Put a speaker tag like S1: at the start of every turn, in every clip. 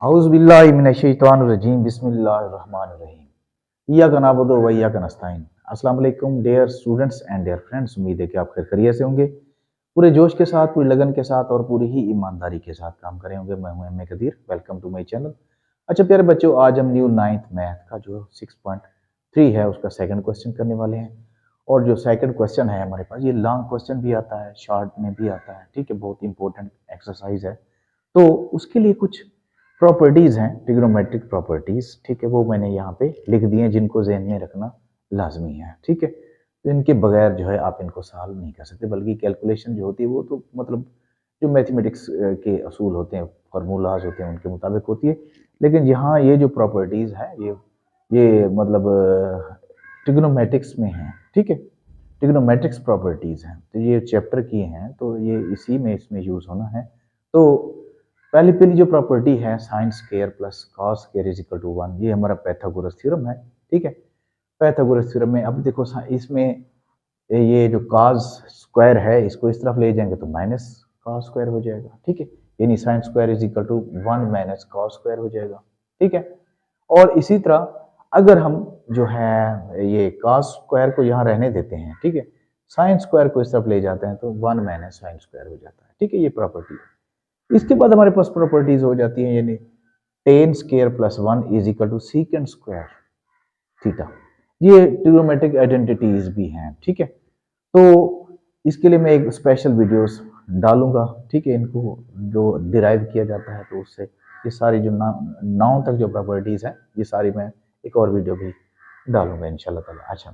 S1: औज़ुबिल्लाहि मिनश्शैतानिर्रजीम बिस्मिल्लाहिर्रहमानिर्रहीम इय्याका नअबुदु व इय्याका नस्तईन। अस्सलाम वालेकुम dear students and dear friends, उम्मीद है कि आप खैरियत से होंगे। पूरे जोश के साथ, पूरी लगन के साथ और पूरी ही ईमानदारी के साथ काम करे होंगे। मैं हूं M A Qadir, welcome to my channel. अच्छा प्यारे बच्चों, आज हम न्यू 9th मैथ का जो 6.3 है उसका सेकंड क्वेश्चन करने वाले हैं। और जो सेकंड क्वेश्चन है हमारे पास, ये लॉन्ग क्वेश्चन भी आता है, शॉर्ट में भी आता है, ठीक है। बहुत इंपॉर्टेंट एक्सरसाइज है। तो उसके लिए कुछ प्रॉपर्टीज हैं, ट्रिग्नोमेट्रिक प्रॉपर्टीज, ठीक है, वो मैंने यहाँ पे लिख दिए हैं, जिनको ज़हन में रखना लाजमी है, ठीक है। तो इनके बगैर जो है आप इनको सॉल्व नहीं कर सकते, बल्कि कैलकुलेशन जो होती है वो तो मतलब जो मैथमेटिक्स के असूल होते हैं, फार्मूलाज होते हैं, उनके मुताबिक होती है। लेकिन यहाँ ये जो प्रॉपर्टीज है ये मतलब ट्रिग्नोमेट्रिक्स में है, ठीक है। ट्रिग्नोमेट्रिक्स प्रॉपर्टीज हैं, तो ये चैप्टर की हैं, तो ये इसी में इसमें यूज होना है। तो पहली जो प्रॉपर्टी है sine square plus cos square is equal to 1, ये हमारा पाइथागोरस थ्योरम है, ठीक है। पाइथागोरस थ्योरम में अब देखो इसमें ये जो कॉस स्क्वायर है इसको इस तरफ ले जाएंगे तो माइनस कॉस स्क्वायर हो जाएगा, ठीक है। यानी sine square is equal to 1 minus cos square हो जाएगा, ठीक है। और इसी तरह अगर हम जो है ये कॉस स्क्वायर को यहाँ रहने देते हैं, ठीक है, साइन स्क्वायर को इस तरफ ले जाते हैं तो 1 माइनस साइन स्क्वायर हो जाता है, ठीक है। ये प्रॉपर्टी है। इसके बाद हमारे पास प्रॉपर्टीज हो जाती हैं, यानी tan square plus 1 is equal to सीकेंड square theta. ये ट्रिग्नोमेट्रिक आइडेंटिटीज भी हैं, ठीक है। तो इसके लिए मैं एक स्पेशल वीडियोस डालूंगा, ठीक है। इनको जो डिराइव किया जाता है तो उससे ये सारी जो 9 तक जो प्रॉपर्टीज हैं ये सारी मैं एक और वीडियो भी डालूंगा इंशाल्लाह ताला। अच्छा,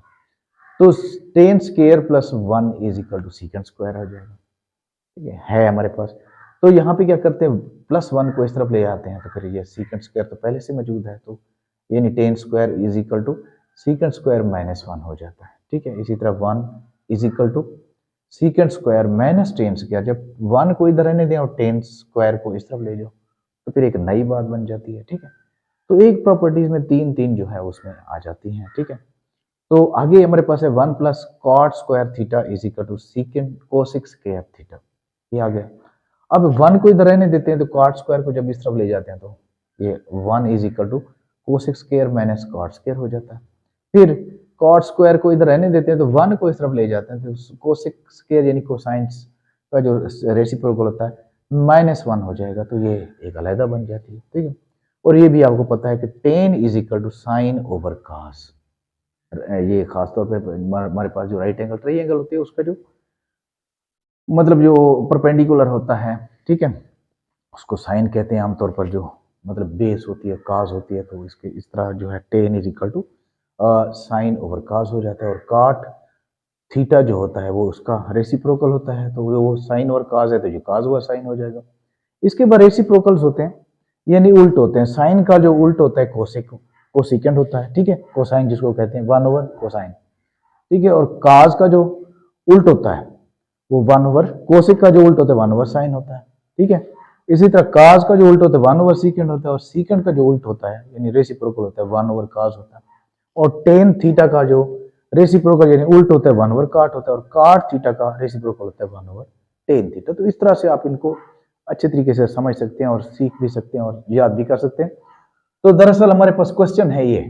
S1: तो tan square plus 1 is equal to सीकेंड square आ जाएगा, ठीक है हमारे पास। तो यहाँ पे क्या करते हैं, प्लस 1 को इस तरफ ले आते हैं, तो फिर ये सीकेंड स्क्वायर तो पहले से मौजूद है, तो यानी tan square is equal to सीकेंड square minus 1 हो जाता है, ठीक है। इसी तरह 1 is equal to सीकेंड square minus tan square. जब 1 को इधर रहने दें और टेन स्क्वायर को इस तरफ ले जाओ तो फिर एक नई बात बन जाती है, ठीक है। तो एक प्रॉपर्टीज में तीन तीन जो है उसमें आ जाती हैं, ठीक है। तो आगे हमारे पास है 1 plus cot square theta is equal to secant cosec square theta, ये आ गया। अब 1 को इधर रहने देते हैं तो कॉट स्क्वायर को जब इस तरफ ले जाते हैं तो ये 1 is equal to cosec square minus cot square हो जाता है। फिर कॉट स्क्वायर को इधर रहने देते हैं तो 1 को इस तरफ ले जाते हैं तो कोसेक स्क्वायर यानी कोसाइंस का जो रेसिप्रोकल होता है माइनस 1 हो जाएगा, तो ये एक अलहदा बन जाती है, ठीक है। और ये भी आपको पता है कि tan is equal to sine over cos. ये खासतौर पर हमारे पास जो राइट एंगल ट्रायंगल होती है उसका जो मतलब जो परपेंडिकुलर होता है, ठीक है, उसको साइन कहते हैं आमतौर पर। जो मतलब बेस होती है काज होती है, तो इसके इस तरह जो है tan is equal to sine over cos हो जाता है। और काट थीटा जो होता है वो उसका रेसिप्रोकल होता है, तो वो साइन और काज है तो जो काज हुआ साइन हो जाएगा। इसके बाद रेसिप्रोकल्स होते हैं, यानी उल्ट होते हैं। साइन का जो उल्ट होता है कोसेक कोसिकेंड होता है, ठीक है, कोसाइन जिसको कहते हैं 1 ओवर कोसाइन, ठीक है। और काज का जो उल्ट होता है वो 1 ओवर कोसिक का जो उल्ट होता है 1 ओवर साइन होता है, ठीक है। इसी तरह काज का जो उल्ट होता है 1 ओवर सीकेंड होता है, और सीकेंड का जो उल्ट होता है यानी रेसिप्रोकल होता है 1 ओवर काज होता है। और टेन थीटा का जो रेसिप्रोकल यानी उल्ट होता है 1 ओवर काट होता है, और काट थीटा का रेसिप्रोकल होता है 1 ओवर टेन थीटा। तो इस तरह से आप इनको अच्छे तरीके से समझ सकते हैं और सीख भी सकते हैं और याद भी कर सकते हैं। तो दरअसल हमारे पास क्वेश्चन है ये,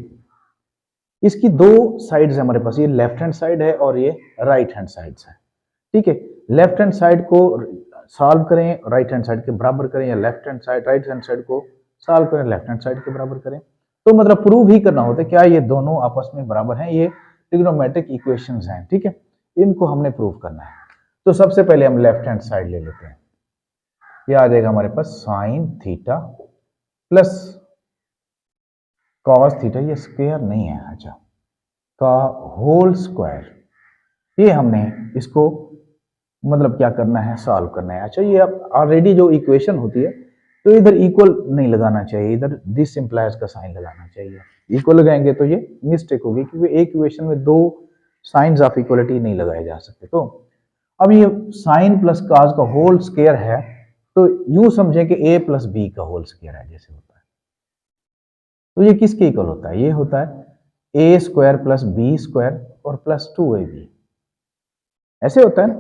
S1: इसकी दो साइड्स है हमारे पास, ये लेफ्ट हैंड साइड है और ये राइट हैंड साइड है, ठीक है। लेफ्ट हैंड साइड को सॉल्व करें राइट हैंड साइड के बराबर करें, या left hand side right hand side को सॉल्व करें लेफ्ट हैंड साइड के बराबर करें, तो मतलब प्रूव ही करना होता है क्या ये दोनों आपस में बराबर हैं। ये ट्रिग्नोमेट्रिक इक्वेशंस हैं, ठीक है, इनको हमने प्रूव करना है। तो सबसे पहले हम लेफ्ट हैंड साइड ले लेते हैं। ये आ जाएगा हमारे पास sine theta plus cos theta, ये स्क्वायर नहीं है, अच्छा, का होल स्क्वायर। ये हमने इसको मतलब क्या करना है, सॉल्व करना है। अच्छा, ये अब ऑलरेडी जो इक्वेशन होती है तो इधर इक्वल नहीं लगाना चाहिए, इधर दिस इंप्लाइज का साइन लगाना चाहिए। इक्वल लगाएंगे तो ये मिस्टेक होगी, क्योंकि एक इक्वेशन में दो साइंस ऑफ इक्वलिटी नहीं लगाए जा सकते। तो अब ये साइन प्लस कॉस का होल स्क्वायर है, तो यूं समझें कि ए प्लस बी का होल स्क्वायर है जैसे होता है। तो ये किसके इक्वल होता है, ये होता है A square plus B square और प्लस 2ab, ऐसे होता है ना।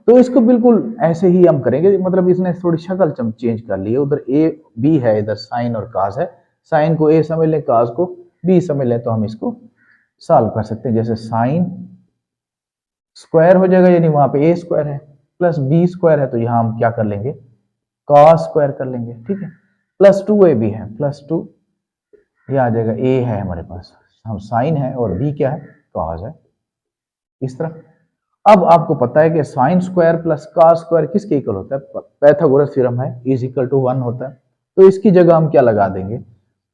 S1: तो इसको बिल्कुल ऐसे ही हम करेंगे, मतलब इसने थोड़ी शक्ल चेंज कर ली है। उधर ए बी है, इधर साइन और काज है। साइन को ए समझ लें, काज को बी समझ लें, तो हम इसको सॉल्व कर सकते हैं। जैसे साइन स्क्वायर हो जाएगा, यानी वहां पे ए स्क्वायर है, प्लस बी स्क्वायर है, तो यहां हम क्या कर लेंगे, कॉस स्क्वायर कर लेंगे। ठीक है, प्लस 2ab है, प्लस 2 ये आ जाएगा, ए है हमारे पास, हम साइन है, और बी क्या है, कॉस है, इस तरह। अब आपको पता है कि sign square plus cos square किसके इक्वल होता है, पाइथागोरस थ्योरम है, इज इक्वल टू 1 होता है। तो इसकी जगह हम क्या लगा देंगे,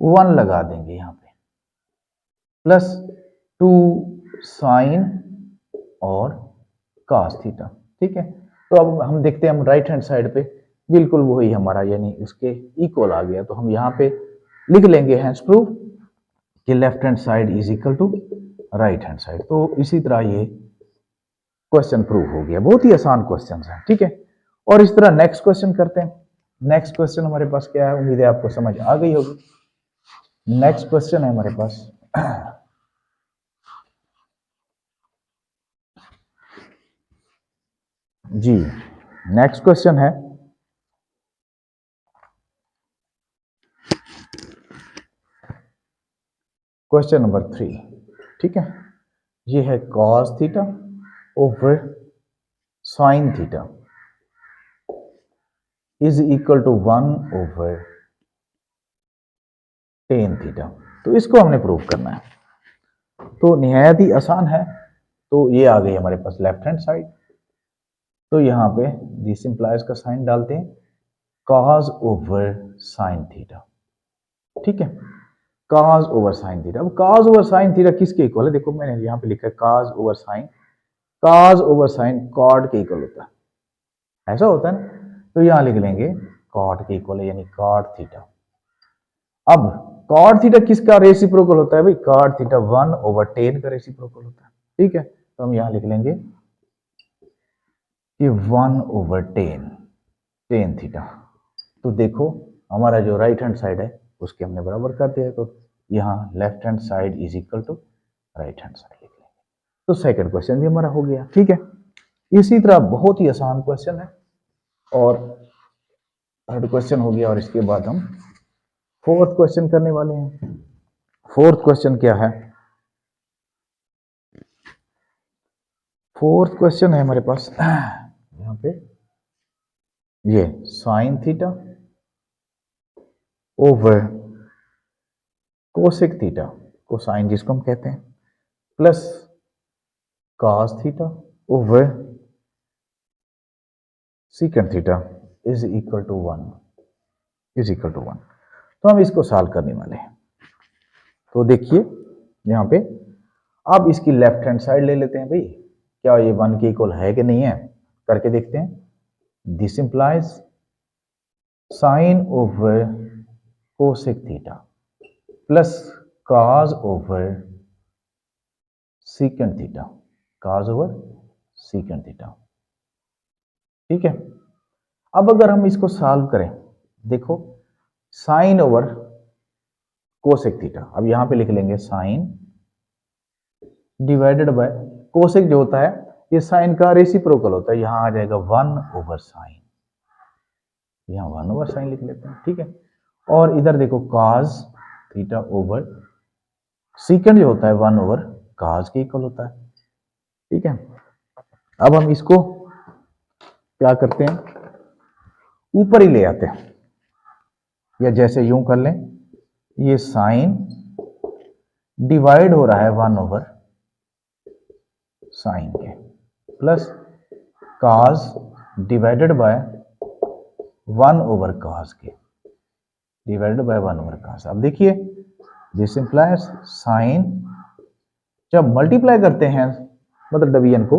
S1: 1 लगा देंगे यहाँ पे, प्लस 2 साइन और कॉस थीटा। ठीक है, तो अब हम देखते हैं, हम राइट हैंड साइड पे बिल्कुल वही हमारा यानी उसके इक्वल आ गया, तो हम यहाँ पे लिख लेंगे हैंस प्रूफ कि left hand side is equal to right hand side. तो इसी तरह ये क्वेश्चन प्रूव हो गया। बहुत ही आसान क्वेश्चन है। ठीक है, और इस तरह नेक्स्ट क्वेश्चन करते हैं। नेक्स्ट क्वेश्चन हमारे पास क्या है, उम्मीद है आपको समझ आ गई होगी। नेक्स्ट क्वेश्चन है हमारे पास जी, नेक्स्ट क्वेश्चन है क्वेश्चन नंबर 3। ठीक है, ये है cos theta over sine theta is equal to 1 over tan theta. तो इसको हमने प्रूव करना है, तो निहायत ही आसान है। तो ये आ गई हमारे पास लेफ्ट हैंड साइड, तो यहाँ पे दिस इंप्लाइज का साइन डालते हैं, cos ओवर साइन थीटा। ठीक है, cos ओवर साइन थीटा। अब cos ओवर साइन थीटा किसके इक्वल है, देखो मैंने यहाँ पे लिखा है cos over sine, cos over sine cot के इक्वल होता है, ऐसा होता है ना। तो यहाँ लिख लेंगे कॉट के इक्वल है, यानी कॉट थीटा। अब कॉट थीटा किसका रेसिप्रोकल होता है भाई, कॉट थीटा 1 ओवर टेन का रेसिप्रोकल होता है। ठीक है, तो हम यहाँ लिख लेंगे कि 1 ओवर टेन थीटा। तो देखो हमारा जो राइट हैंड साइड है उसके हमने बराबर कर दिया है, तो यहाँ left hand side is equal to right hand side लिख लेंगे। तो सेकंड क्वेश्चन भी हमारा हो गया। ठीक है, इसी तरह बहुत ही आसान क्वेश्चन है, और थर्ड क्वेश्चन हो गया, और इसके बाद हम फोर्थ क्वेश्चन करने वाले हैं। फोर्थ क्वेश्चन क्या है, फोर्थ क्वेश्चन है हमारे पास यहाँ पे ये sine theta over cosec theta, cosine जिसको हम कहते हैं, plus cos theta over secant theta is equal to 1। तो हम इसको सॉल्व करने वाले हैं। तो देखिए यहाँ पे अब इसकी लेफ्ट हैंड साइड ले लेते हैं भाई, क्या ये 1 के इक्वल है कि नहीं है, करके देखते हैं। This implies sine over cosec theta plus cos over secant theta, cos over secant theta. ठीक है, अब अगर हम इसको सॉल्व करें, देखो साइन ओवर कोसेक थीटा, अब यहां पे लिख लेंगे साइन डिवाइडेड बाय कोसेक जो होता है ये साइन का रेसिप्रोकल होता है, यहां आ जाएगा 1 ओवर साइन, यहां 1 ओवर साइन लिख लेते हैं। ठीक है, और इधर देखो कॉस थीटा ओवर सीकेंड जो होता है 1 ओवर कॉस के इक्वल होता है। ठीक है, अब हम इसको क्या करते हैं, ऊपर ही ले आते हैं, या जैसे यूं कर लें, ये साइन डिवाइड हो रहा है 1 ओवर साइन के, plus cos divided by 1 over cos के, डिवाइडेड बाय 1 ओवर कॉस। अब देखिए दिस इंप्लाइज साइन जब मल्टीप्लाई करते हैं मतलब डिवीजन को,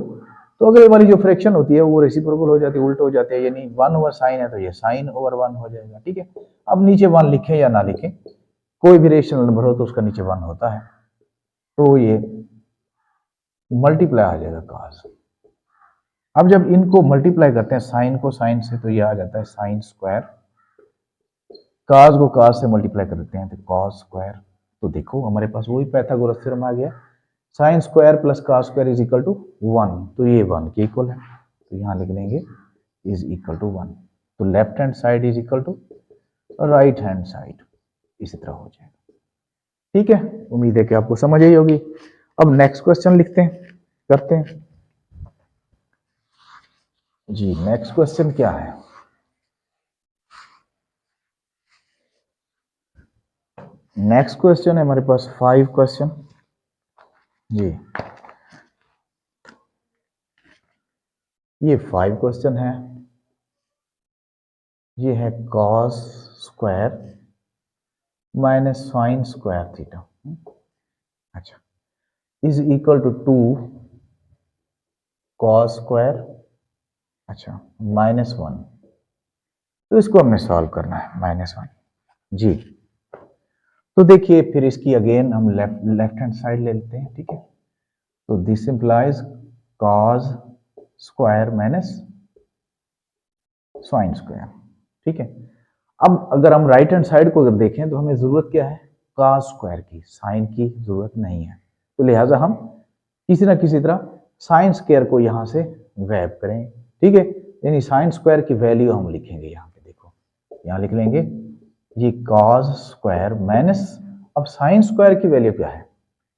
S1: तो अगले वाली जो फ्रैक्शन होती है वो रेसिप्रोकल हो जाती है, उल्ट हो जाती है, यानी 1 ओवर साइन है तो ये साइन ओवर 1 हो जाएगा। ठीक है, अब नीचे 1 लिखें या ना लिखें, कोई भी रेशनल नंबर हो तो उसका नीचे 1 होता है, तो ये मल्टीप्लाई आ जाएगा कॉस। अब जब इनको मल्टीप्लाई करते हैं साइन को साइन से, तो ये आ जाता है साइन स्क्वायर, कॉस को कॉस से मल्टीप्लाई करते हैं तो कॉस स्क्वायर। तो देखो हमारे पास वही पाइथागोरस थ्योरम आ गया, sine square plus cos square is equal to 1, तो ये 1 के इक्वल है, तो यहाँ लिख लेंगे इज इक्वल टू 1। तो left hand side is equal to right hand side, इसी तरह हो जाएगा। ठीक है, उम्मीद है कि आपको समझ आई होगी। अब नेक्स्ट क्वेश्चन लिखते हैं, करते हैं जी। नेक्स्ट क्वेश्चन क्या है? नेक्स्ट क्वेश्चन है हमारे पास 5 क्वेश्चन जी। ये 5 क्वेश्चन है। ये है cos square minus sine square theta, अच्छा, is equal to 2 cos square, अच्छा, -1। तो इसको हमने सॉल्व करना है, -1 जी। तो देखिए फिर इसकी अगेन हम लेफ्ट हैंड साइड ले लेते हैं, ठीक है। तो this implies cos square minus sine square, ठीक है। अब अगर हम राइट हैंड साइड को अगर देखें तो हमें जरूरत क्या है? cos स्क्वायर की, साइन की जरूरत नहीं है। तो लिहाजा हम किसी ना किसी तरह साइन स्क्वायर को यहां से गैब करें, ठीक है। यानी साइन स्क्वायर की वैल्यू हम लिखेंगे यहाँ पे, देखो यहाँ लिख लेंगे ये cos स्क्वायर माइनस, अब साइन स्क्वायर की वैल्यू क्या है?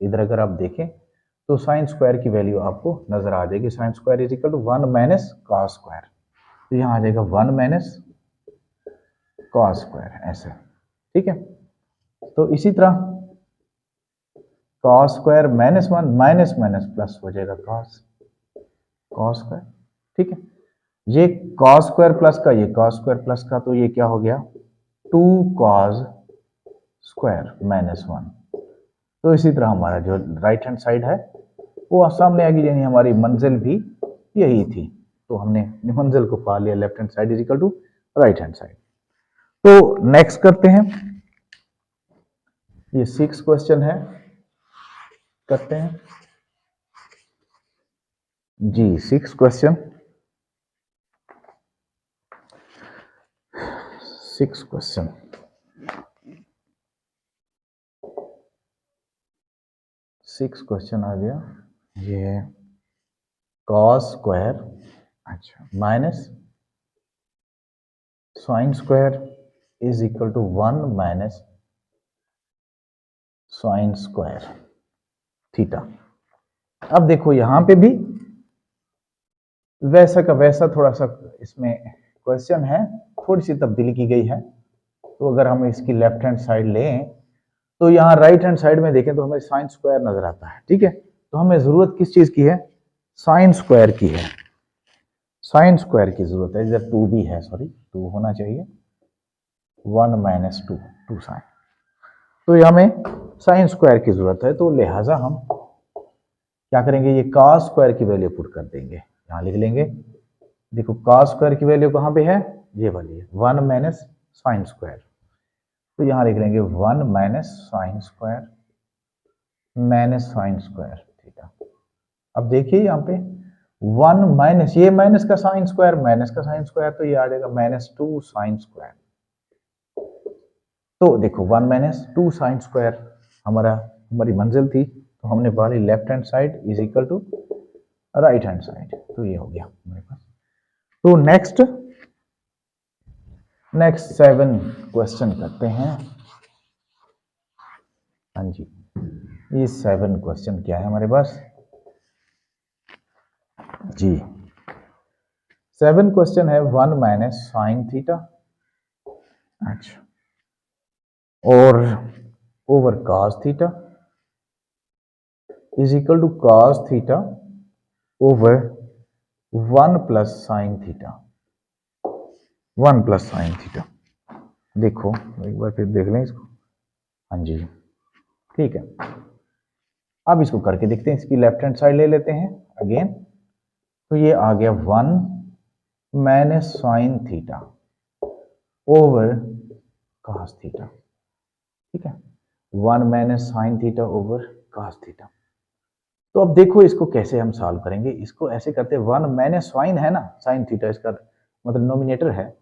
S1: इधर अगर आप देखें तो साइन स्क्वायर की वैल्यू आपको नजर आ जाएगी, sine square is equal to 1 minus cos square. तो यहाँ आ जाएगा 1 माइनस cos स्क्वायर, ऐसे, ठीक है। तो इसी तरह cos square minus 1 minus minus plus हो जाएगा cos स्क्वायर, ठीक है। ये cos स्क्वायर प्लस का, ये cos स्क्वायर प्लस का, तो ये क्या हो गया? 2 cos स्क्वायर माइनस 1। तो इसी तरह हमारा जो राइट हैंड साइड है वो सामने आ गई, यानी हमारी मंजिल भी यही थी। तो हमने मंजिल को पा लिया, left hand side is equal to right hand side. तो नेक्स्ट करते हैं, ये 6 क्वेश्चन है, करते हैं जी। 6 क्वेश्चन, 6 क्वेश्चन, 6 क्वेश्चन आ गया। ये है cos स्क्वायर, अच्छा, minus sine square is equal to 1 minus sine square theta. अब देखो यहां पे भी वैसा का वैसा थोड़ा सा इसमें क्वेश्चन है, थोड़ी सी तब्दीली की गई है। तो अगर हम इसकी लेफ्ट हैंड साइड लें तो यहाँ राइट हैंड साइड में देखें तो हमें साइन स्क्वायर नजर आता है, ठीक है। तो हमें जरूरत किस चीज की है? साइन स्क्वायर की है, साइन स्क्वायर की जरूरत है। इधर 2 भी है, सॉरी 2 होना चाहिए, 1 माइनस 2 साइन। तो ये हमें साइन स्क्वायर की जरूरत है, तो लिहाजा हम क्या करेंगे? ये cos स्क्वायर की वैल्यू पुट कर देंगे, यहाँ लिख लेंगे। देखो cos स्क्वायर की वैल्यू कहाँ पे है? ये वाली है, 1 माइनस साइन स्क्वायर। तो यहाँ लिख लेंगे 1 minus sine square minus sine square theta. अब देखिए यहाँ पे 1 माइनस, ये माइनस का साइन स्क्वायर माइनस का साइन स्क्वायर, तो ये आ जाएगा -2 साइन स्क्वायर। तो देखो 1 माइनस 2 साइन स्क्वायर हमारी मंजिल थी, तो हमने वाली left hand side is equal to right hand side. तो ये हो गया हमारे पास। तो नेक्स्ट 7 क्वेश्चन करते हैं। हाँ जी, ये 7 क्वेश्चन क्या है हमारे पास जी। 7 क्वेश्चन है 1 माइनस साइन थीटा, अच्छा, और over cos theta is equal to cos theta over 1 plus sine theta, 1 plus sine theta. देखो एक बार फिर देख लें इसको, हाँ जी, ठीक है। अब इसको करके देखते हैं, इसकी लेफ्ट हैंड साइड ले लेते हैं अगेन। तो ये आ गया 1 minus sine theta over cos theta, ठीक है, 1 minus sine theta over cos theta. तो अब देखो इसको कैसे हम सॉल्व करेंगे। इसको ऐसे करते हैं, 1 माइनस साइन है ना, साइन थीटा इसका मतलब नोमिनेटर है,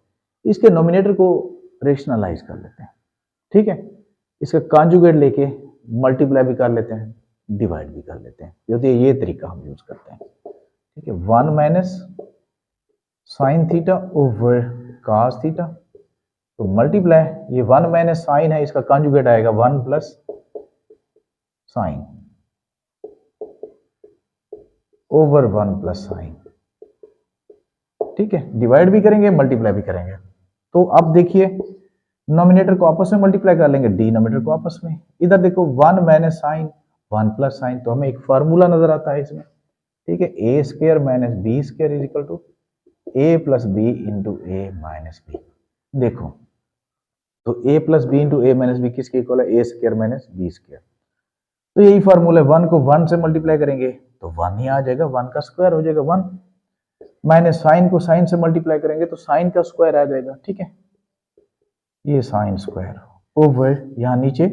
S1: इसके नोमिनेटर को रेशनलाइज कर लेते हैं, ठीक है। इसका कॉन्जुगेट लेके मल्टीप्लाई भी कर लेते हैं, डिवाइड भी कर लेते हैं, ये तरीका हम यूज करते हैं, ठीक है। 1 minus sine theta over cos theta, तो मल्टीप्लाई, ये 1 माइनस साइन है, इसका कॉन्जुगेट आएगा 1 plus sine over 1 plus sign. ठीक है, डिवाइड भी करेंगे मल्टीप्लाई भी करेंगे। तो अब देखिए नोमिनेटर को आपस में मल्टीप्लाई कर लेंगे, डिनोमिनेटर को आपस में। इधर देखो 1 माइनस साइन 1 प्लस साइन, तो हमें एक फार्मूला नजर आता है इसमें। ठीक है, A square minus B square is equal to A plus B into A minus B. देखो तो a plus B into A minus B किसके इक्वल है, A square minus B square. तो यही फार्मूला है, 1 को 1 से मल्टीप्लाई करेंगे तो 1 ही आ जाएगा, 1 का स्क्वायर हो जाएगा 1, माइनस साइन को साइन से मल्टीप्लाई करेंगे तो साइन का स्क्वायर आ जाएगा। ठीक है, ये साइन स्क्वायर ओवर यहाँ नीचे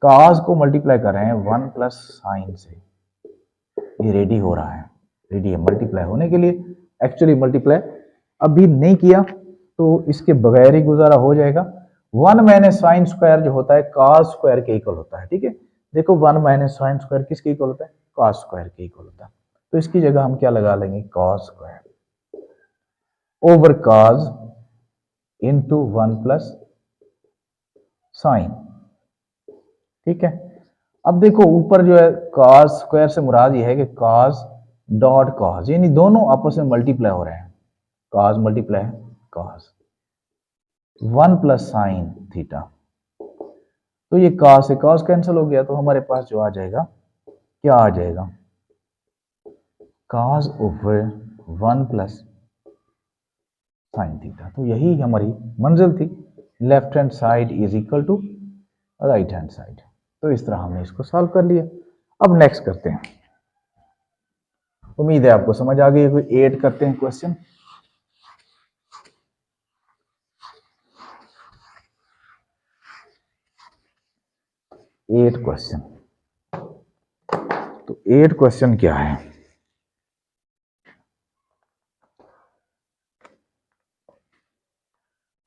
S1: काज को मल्टीप्लाई कर रहे हैं 1 प्लस साइन से, ये रेडी हो रहा है, रेडी है मल्टीप्लाई होने के लिए। एक्चुअली मल्टीप्लाई अभी नहीं किया तो इसके बगैर ही गुजारा हो जाएगा। 1 माइनस साइन स्क्वायर जो होता है कॉस स्क्वायर के इक्वल होता है। ठीक है, देखो 1 माइनस साइन स्क्वायर किसके इक्वल होता है, कॉस स्क्वायर के इक्वल होता है। तो इसकी जगह हम क्या लगा लेंगे, cos square over cos into 1 plus sign. ठीक है, अब देखो ऊपर जो है कॉस स्क्वायर से मुराद ये है कि कॉस डॉट कॉस, यानी दोनों आपस में मल्टीप्लाई हो रहे हैं, cos multiply cos 1 plus sine theta. तो ये कॉस से कॉस कैंसिल हो गया, तो हमारे पास जो आ जाएगा, क्या आ जाएगा, cos over 1 plus sine theta. तो यही हमारी मंजिल थी, left hand side is equal to right hand side. तो इस तरह हमने इसको सॉल्व कर लिया। अब नेक्स्ट करते हैं, उम्मीद है आपको समझ आ गई है। कोई 8 करते हैं क्वेश्चन। एट क्वेश्चन, तो 8 क्वेश्चन क्या है,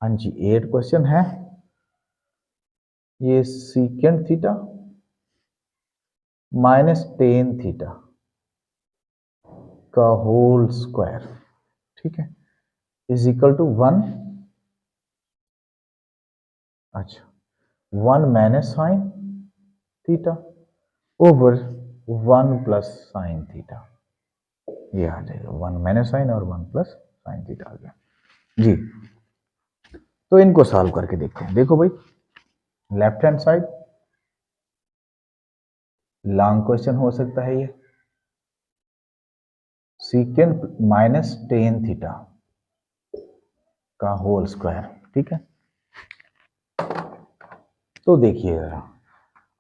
S1: हाँ जी 8 क्वेश्चन है। ये secant theta minus tan theta का होल स्क्वायर, ठीक है, इज इक्वल टू 1, अच्छा 1 minus sine theta over 1 plus sine theta. ये आ जाएगा 1 माइनस साइन और 1 प्लस साइन थीटा आ गया जी। तो इनको सॉल्व करके देखते हैं। देखो भाई, left hand side long question हो सकता है ये, सीकेंड माइनस टेन थीटा का होल स्क्वायर। ठीक है, तो देखिए जरा,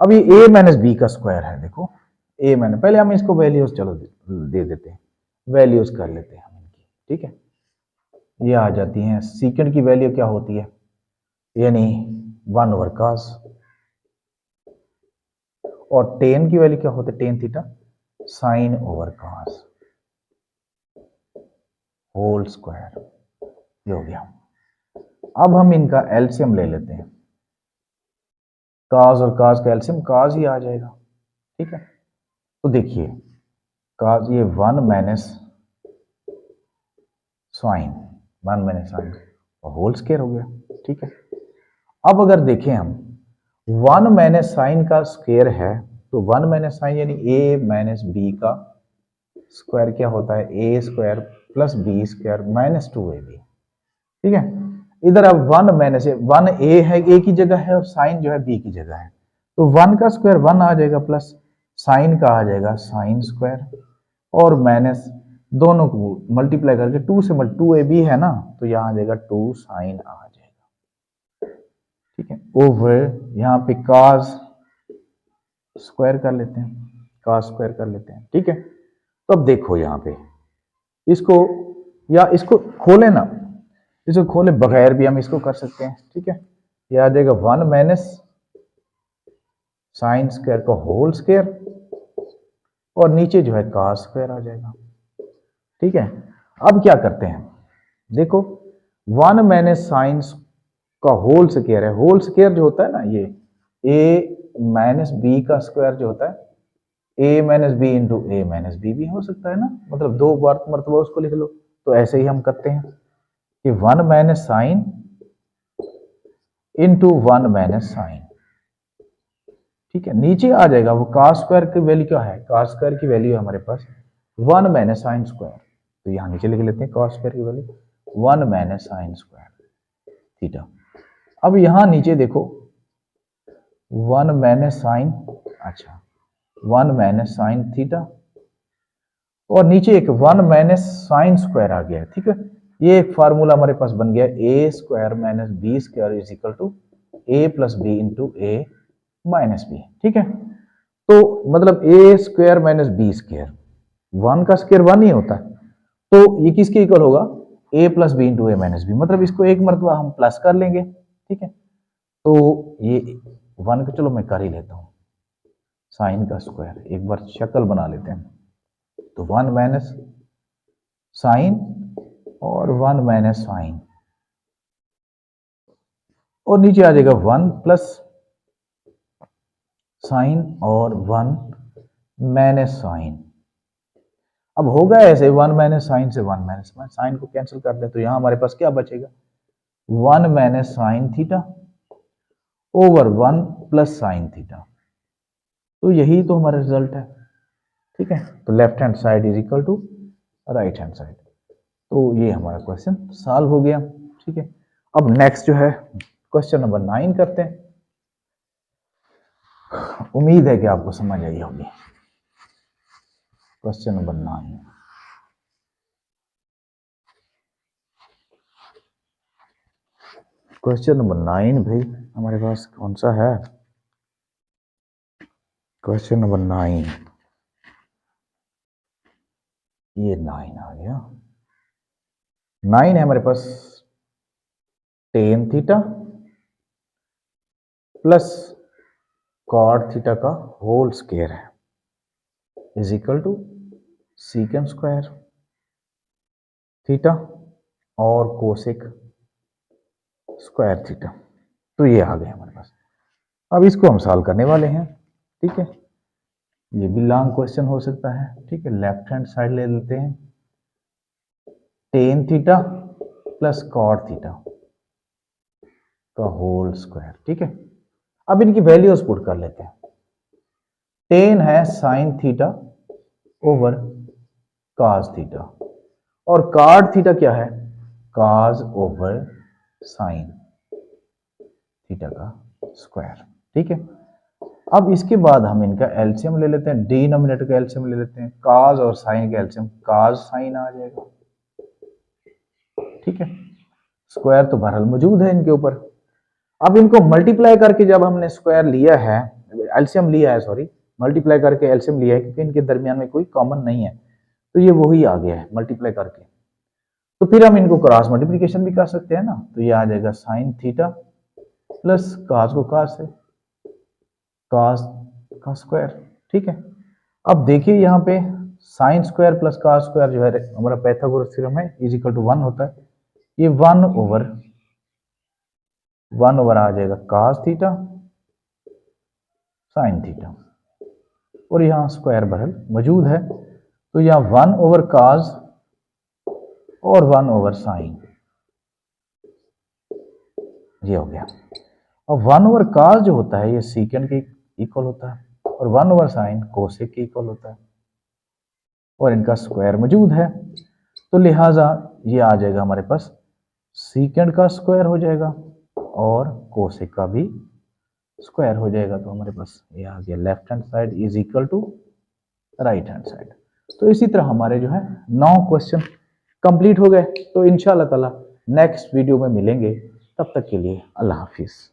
S1: अब ये a माइनस बी का स्क्वायर है। देखो a माइनस, पहले हम इसको वैल्यूज चलो दे देते हैं, वैल्यूज कर लेते हैं हम इनकी। ठीक है, ये आ जाती हैं, सीकेंड की वैल्यू क्या होती है, यानी 1 ओवर कॉस, और टेन की वैल्यू क्या होती है, tan theta sine over cos whole square. ये हो गया। अब हम इनका एलसीएम ले लेते हैं, काज और काज का एलसीएम काज ही आ जाएगा। ठीक है, तो देखिए काज, ये 1 minus sine, 1 minus sine whole square हो गया। ठीक है, अब अगर देखें हम 1 माइनस साइन का स्क्वायर है, तो 1 माइनस साइन यानी a माइनस बी का स्क्वायर क्या होता है, A square plus B square minus 2ab। ठीक है, इधर अब 1 माइनस 1 ए है, ए की जगह है, और साइन जो है बी की जगह है, तो 1 का स्क्वायर 1 आ जाएगा, प्लस साइन का आ जाएगा साइन स्क्वायर, और माइनस दोनों को मल्टीप्लाई करके 2 से 2ab है ना, तो यहाँ आ जाएगा 2 साइन आ जाएगा। ठीक है, ओवर यहाँ पे काज स्क्वायर कर लेते हैं, काज स्क्वायर कर लेते हैं। ठीक है, तो अब देखो यहाँ पे इसको, या इसको खोले ना, इसको खोले बगैर भी हम इसको कर सकते हैं। ठीक है, ये आ जाएगा 1 माइनस साइन स्क्वायर का होल स्क्वायर, और नीचे जो है कॉस स्क्वायर आ जाएगा। ठीक है, अब क्या करते हैं, देखो 1 माइनस साइन का होल स्क्वायर है, होल स्क्वायर जो होता है ना, ये a माइनस बी का स्क्वायर जो होता है, a minus B into A minus B भी हो सकता है ना, मतलब 2 बार मरतबा उसको लिख लो, तो ऐसे ही हम करते हैं कि 1 minus sine into 1 minus sine, ठीक है। नीचे आ जाएगा वो cos स्क्वायर की वैल्यू क्या है, cos स्क्वायर की वैल्यू है हमारे पास 1 माइनस साइन स्क्वायर, तो यहाँ नीचे लिख लेते हैं cos स्क्वायर की value 1 minus sine square theta. अब यहाँ नीचे देखो 1 माइनस साइन, अच्छा 1 माइनस साइन थीटा, और नीचे एक 1 माइनस साइन स्क्वायर आ गया है, ठीक है। ये एक फार्मूला हमारे पास बन गया A square minus B square is equal to A plus B into A minus B, ठीक है। तो मतलब A square minus B square, 1 का स्क्वायर 1 ही होता है, तो ये किसके इक्वल होगा, ए plus B into A minus B, मतलब इसको एक मरतबा हम प्लस कर लेंगे, ठीक है। तो ये 1 का चलो मैं कर ही लेता हूँ, साइन का स्क्वायर एक बार शक्ल बना लेते हैं, तो 1 माइनस साइन और 1 माइनस साइन, और नीचे आ जाएगा 1 प्लस साइन और 1 माइनस साइन। अब होगा ऐसे 1 माइनस साइन से 1 माइनस साइन को कैंसिल कर दें, तो यहां हमारे पास क्या बचेगा 1 minus sine theta over 1 plus sine theta, तो यही तो हमारा रिजल्ट है, ठीक है। तो left hand side is equal to right hand side, तो ये हमारा क्वेश्चन सॉल्व हो गया, ठीक है। अब नेक्स्ट जो है क्वेश्चन नंबर 9 करते हैं। उम्मीद है कि आपको समझ आई होगी। क्वेश्चन नंबर 9, क्वेश्चन नंबर 9 भाई हमारे पास कौन सा है, क्वेश्चन नंबर 9, ये 9 आ गया। 9 है हमारे पास tan theta plus cot theta का होल स्क्वायर है is equal to सीकेंड square theta और कोसेक स्क्वायर थीटा, तो ये आ गया हमारे पास। अब इसको हम सॉल्व करने वाले हैं, ठीक है। ये भी लॉन्ग क्वेश्चन हो सकता है, ठीक है। लेफ्ट हैंड साइड ले लेते हैं, tan theta plus cot theta का होल स्क्वायर, ठीक है। अब इनकी वैल्यूज पुट कर लेते हैं। टेन है sign theta over cos theta, और कॉट थीटा क्या है, कॉस ओवर साइन थीटा का स्क्वायर, ठीक है। अब इसके बाद हम इनका एलसीएम ले लेते हैं, डिनोमिनेटर का एलसीएम ले लेते हैं, कॉस और साइन का एलसीएम कॉस साइन आ जाएगा, ठीक है। स्क्वायर तो बहरहाल मौजूद है इनके ऊपर। अब इनको मल्टीप्लाई करके जब हमने स्क्वायर लिया है, एलसीएम लिया है, सॉरी मल्टीप्लाई करके एलसीएम लिया है, क्योंकि इनके दरमियान में कोई कॉमन नहीं है, तो ये वही आ गया है मल्टीप्लाई करके। तो फिर हम इनको क्रॉस मल्टीप्लिकेशन भी कर सकते हैं ना, तो ये आ जाएगा साइन थीटा प्लस कॉस को कॉस से कॉस का स्क्वायर, ठीक है। अब देखिए यहाँ पे sign square plus cos square जो है हमारा पाइथागोरस थ्योरम है इज इक्वल टू 1 होता है, ये 1 ओवर आ जाएगा कॉस थीटा साइन थीटा, और यहाँ स्क्वायर बहरहाल मौजूद है, तो यहाँ 1 ओवर कॉस और 1 ओवर साइन, ये हो गया। अब 1 ओवर कॉस जो होता है ये सीकेंड के इक्वल होता है, और 1 ओवर साइन कोसेक के इक्वल होता है, और इनका स्क्वायर मौजूद है, तो लिहाजा ये आ जाएगा हमारे पास सीकेंड का स्क्वायर हो जाएगा और कोसेक का भी स्क्वायर हो जाएगा, तो हमारे पास ये आ गया left hand side is equal to right hand side. तो इसी तरह हमारे जो है 9 क्वेश्चन कंप्लीट हो गए। तो इंशाल्लाह ताला नेक्स्ट वीडियो में मिलेंगे, तब तक के लिए अल्लाह हाफिज।